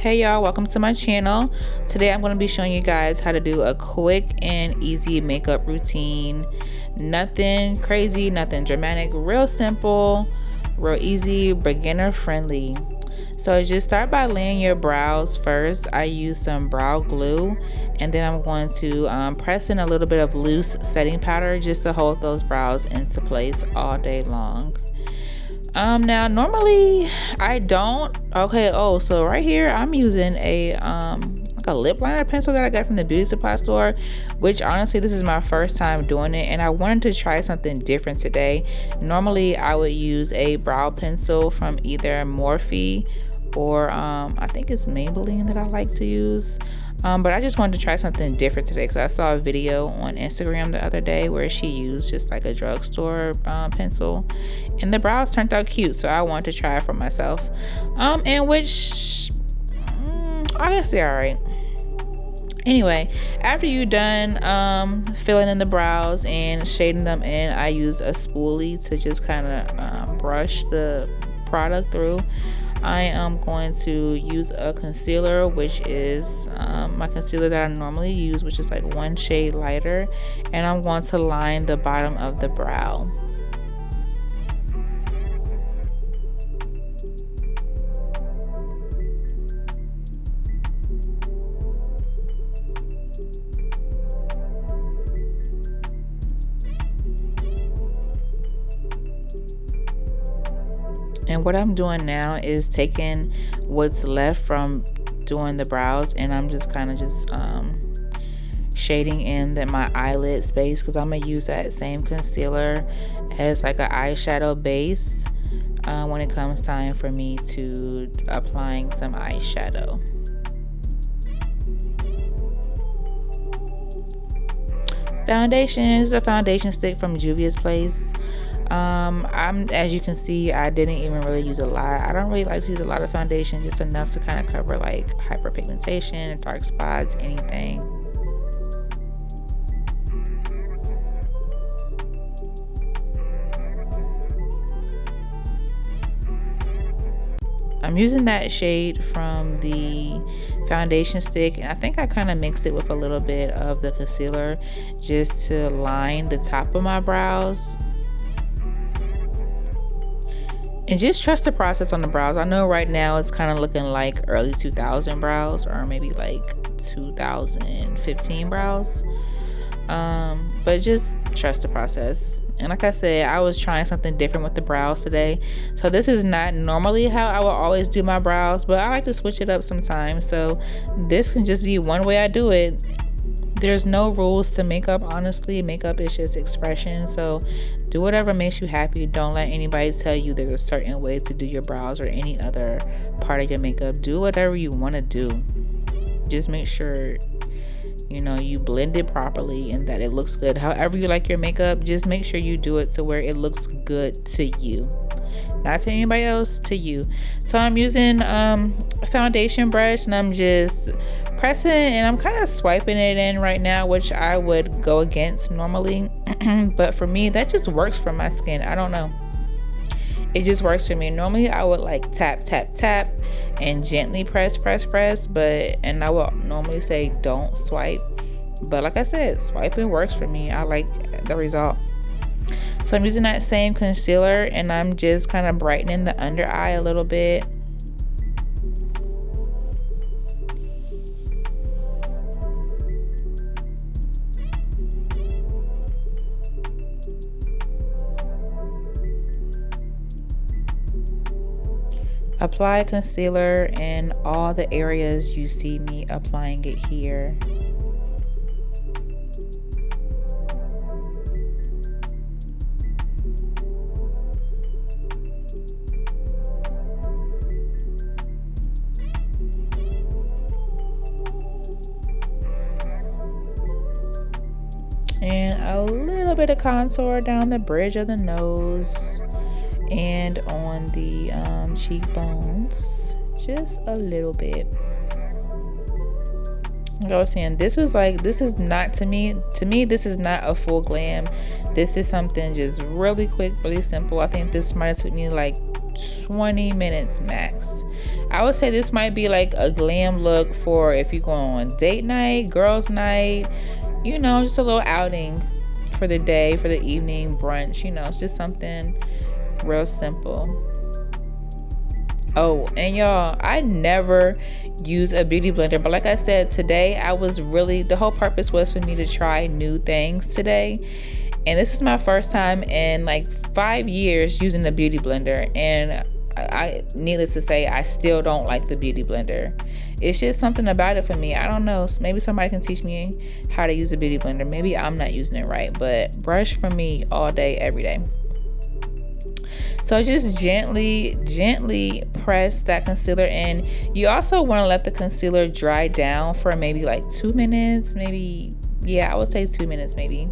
Hey y'all, welcome to my channel. Today I'm going to be showing you guys how to do a quick and easy makeup routine. Nothing crazy, nothing dramatic, real simple, real easy, beginner friendly. So just start by laying your brows first. I use some brow glue, and then I'm going to press in a little bit of loose setting powder just to hold those brows into place all day long. Now normally I don't. So right here I'm using a like a lip liner pencil that I got from the beauty supply store, which honestly this is my first time doing it, and I wanted to try something different today. Normally I would use a brow pencil from either Morphe or I think it's Maybelline that I like to use. But I just wanted to try something different today because I saw a video on Instagram the other day where she used just like a drugstore pencil, and the brows turned out cute, so I wanted to try it for myself. And which honestly, all right. Anyway, after you're done filling in the brows and shading them in, I use a spoolie to just kind of brush the product through. I am going to use a concealer, which is my concealer that I normally use, which is like one shade lighter, and I'm going to line the bottom of the brow. And what I'm doing now is taking what's left from doing the brows, and I'm just kind of shading in my eyelid space, because I'm gonna use that same concealer as like an eyeshadow base when it comes time for me to applying some eyeshadow. Foundation is a foundation stick from Juvias place. As you can see, I didn't even really use a lot. I don't really like to use a lot of foundation, just enough to kind of cover like hyperpigmentation, dark spots, anything. I'm using that shade from the foundation stick, and I think I kind of mixed it with a little bit of the concealer just to line the top of my brows. And just trust the process on the brows. I know right now it's kind of looking like early 2000 brows, or maybe like 2015 brows. But just trust the process. And like I said, I was trying something different with the brows today. So this is not normally how I will always do my brows, but I like to switch it up sometimes. So this can just be one way I do it. There's no rules to makeup, honestly. Makeup is just expression, so do whatever makes you happy. Don't let anybody tell you there's a certain way to do your brows or any other part of your makeup. Do whatever you want to do. Just make sure you blend it properly and that it looks good. However you like your makeup, just make sure you do it to where it looks good to you, not to anybody else, to you. So I'm using a foundation brush, and I'm just pressing, and I'm kind of swiping it in right now, which I would go against normally. But for me, that just works for my skin. I don't know, it just works for me. Normally I would like tap tap tap and gently press, and I will normally say don't swipe, but like I said, swiping works for me. I like the result. So I'm using that same concealer, and I'm just kind of brightening the under eye a little bit. Apply concealer in all the areas you see me applying it here. And a little bit of contour down the bridge of the nose and on the cheekbones, just a little bit. Like I was saying, this is not, to me this is not a full glam. This is something just really quick, really simple. I think this might have took me like 20 minutes max. I would say this might be like a glam look for if you're going on date night, girls night, you know, just a little outing for the day, for the evening, brunch, you know, it's just something real simple. Oh, and y'all, I never use a beauty blender, but like I said, today I was really, the whole purpose was for me to try new things today. And this is my first time in like 5 years using a beauty blender, and I needless to say, I still don't like the beauty blender. It's just something about it for me. I don't know, maybe somebody can teach me how to use a beauty blender. Maybe I'm not using it right, but brush for me all day, every day. So just gently press that concealer in. You also want to let the concealer dry down for maybe like 2 minutes, maybe, yeah, I would say 2 minutes maybe.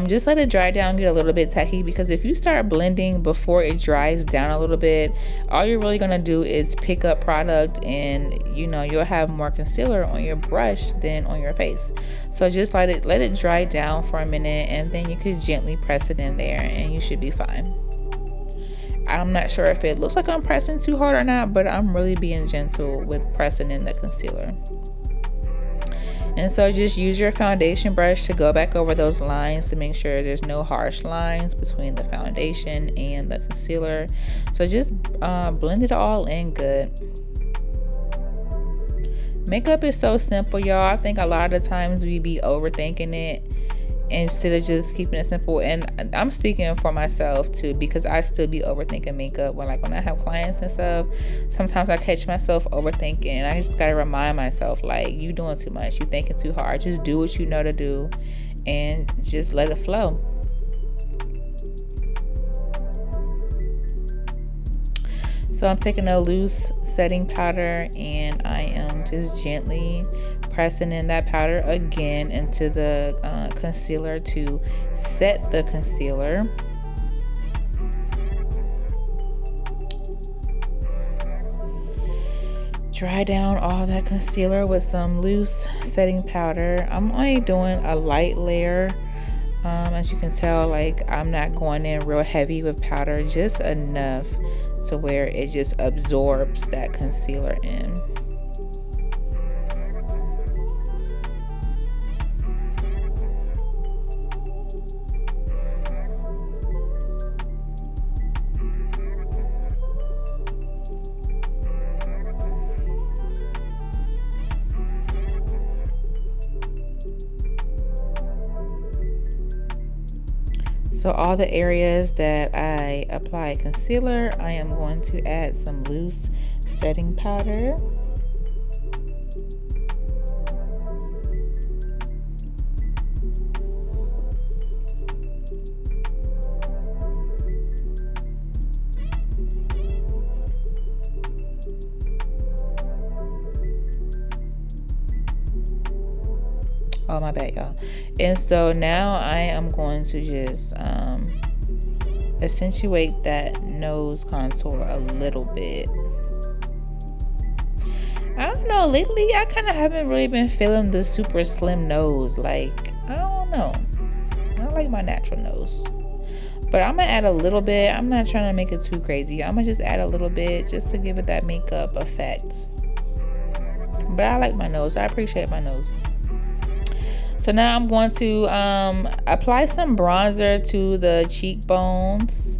Just let it dry down, get a little bit tacky, because if you start blending before it dries down a little bit, all you're really gonna do is pick up product, and you know, you'll have more concealer on your brush than on your face. So just let it dry down for a minute, and then you could gently press it in there and you should be fine. I'm not sure if it looks like I'm pressing too hard or not, but I'm really being gentle with pressing in the concealer. And so just use your foundation brush to go back over those lines to make sure there's no harsh lines between the foundation and the concealer. So just blend it all in good. Makeup is so simple, y'all. I think a lot of the times we be overthinking it instead of just keeping it simple. And I'm speaking for myself too, because I still be overthinking makeup when I have clients and stuff. Sometimes I catch myself overthinking, and I just gotta remind myself, like, you doing too much, you thinking too hard. Just do what you know to do and just let it flow. So I'm taking a loose setting powder, and I am just gently pressing in that powder again into the concealer to set the concealer. Dry down all that concealer with some loose setting powder. I'm only doing a light layer. As you can tell, like, I'm not going in real heavy with powder, just enough to where it just absorbs that concealer in. So all the areas that I apply concealer, I am going to add some loose setting powder. Oh, my bad, y'all. And so now I am going to just accentuate that nose contour a little bit. I don't know, lately I kind of haven't really been feeling the super slim nose. Like, I don't know, I like my natural nose, but I'm gonna add a little bit. I'm not trying to make it too crazy. I'm gonna just add a little bit just to give it that makeup effect. But I like my nose. I appreciate my nose. So now I'm going to apply some bronzer to the cheekbones.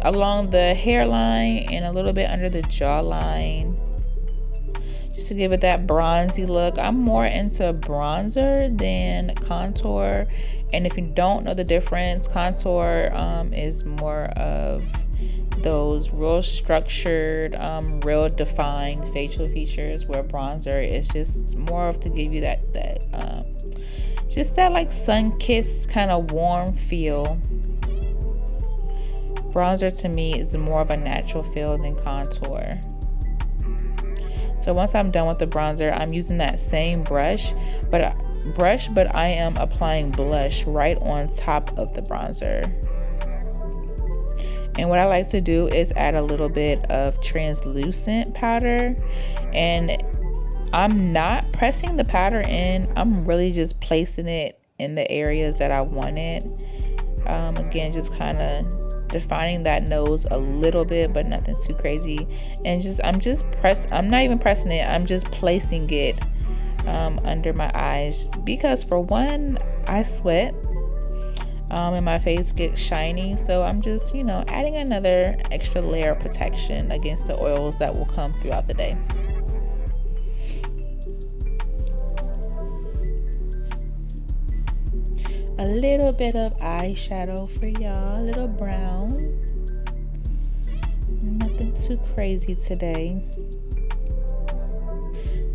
Along the hairline and a little bit under the jawline, just to give it that bronzy look. I'm more into bronzer than contour, and if you don't know the difference, contour is more of those real structured, real defined facial features, where bronzer is just more of to give you that just that like sun-kissed kind of warm feel. Bronzer to me is more of a natural feel than contour. So once I'm done with the bronzer, I'm using that same brush, but I am applying blush right on top of the bronzer. And what I like to do is add a little bit of translucent powder, and I'm not pressing the powder in. I'm really just placing it in the areas that I want it. Again, just kind of defining that nose a little bit, but nothing too crazy. And I'm not even pressing it, I'm just placing it under my eyes, because for one, I sweat, and my face gets shiny, so I'm just, adding another extra layer of protection against the oils that will come throughout the day. A little bit of eyeshadow for y'all, a little brown, nothing too crazy today.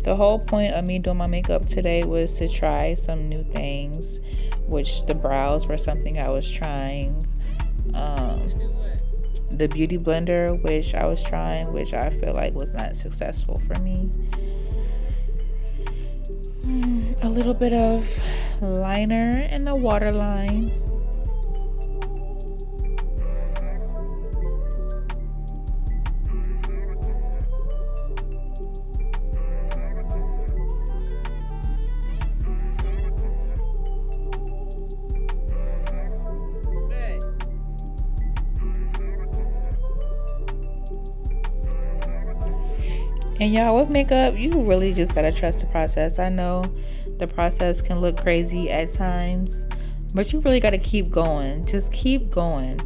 The whole point of me doing my makeup today was to try some new things, which the brows were something I was trying. The beauty blender, which I was trying, which I feel like was not successful for me. A little bit of liner in the waterline. And y'all, with makeup, you really just gotta trust the process. I know the process can look crazy at times, but you really gotta keep going. Just keep going.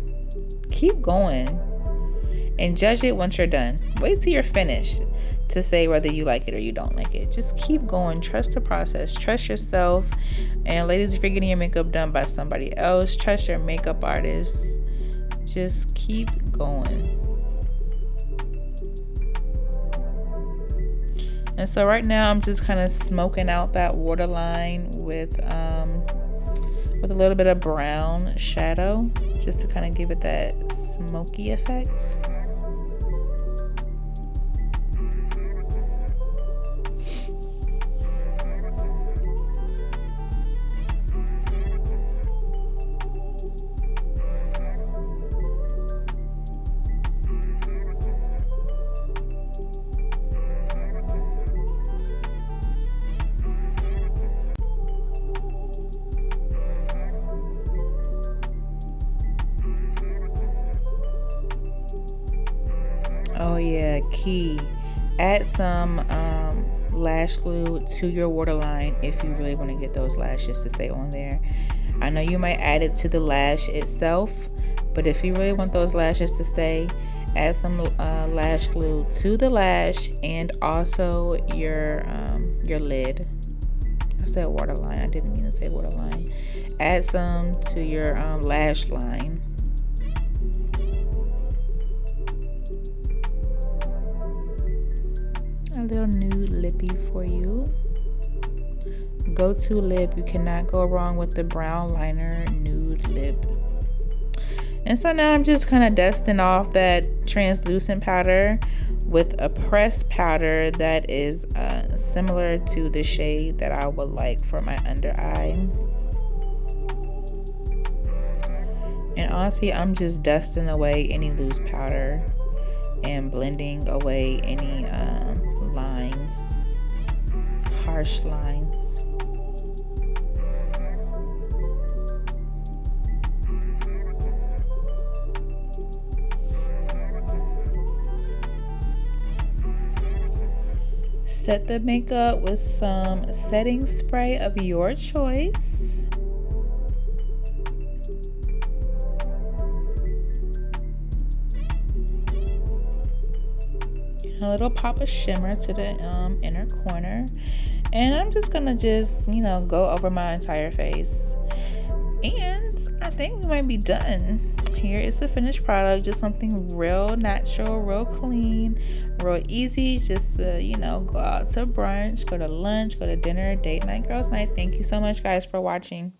Keep going. And judge it once you're done. Wait till you're finished to say whether you like it or you don't like it. Just keep going. Trust the process. Trust yourself. And ladies, if you're getting your makeup done by somebody else, trust your makeup artist. Just keep going. And so right now I'm just kind of smoking out that waterline with a little bit of brown shadow, just to kind of give it that smoky effect. Oh yeah, key. Add some lash glue to your waterline if you really want to get those lashes to stay on there. I know you might add it to the lash itself, but if you really want those lashes to stay, add some lash glue to the lash and also your lid. I said waterline, I didn't mean to say waterline. Add some to your lash line. A little nude lippy for you. Go-to lip. You cannot go wrong with the brown liner nude lip. And so now I'm just kind of dusting off that translucent powder with a pressed powder that is similar to the shade that I would like for my under eye. And honestly, I'm just dusting away any loose powder and blending away any lines, harsh lines. Set the makeup with some setting spray of your choice. A little pop of shimmer to the inner corner, and I'm just gonna go over my entire face, and I think we might be done. Here is the finished product, just something real natural, real clean, real easy, just to go out to brunch, go to lunch, go to dinner, date night, girls night. Thank you so much guys for watching.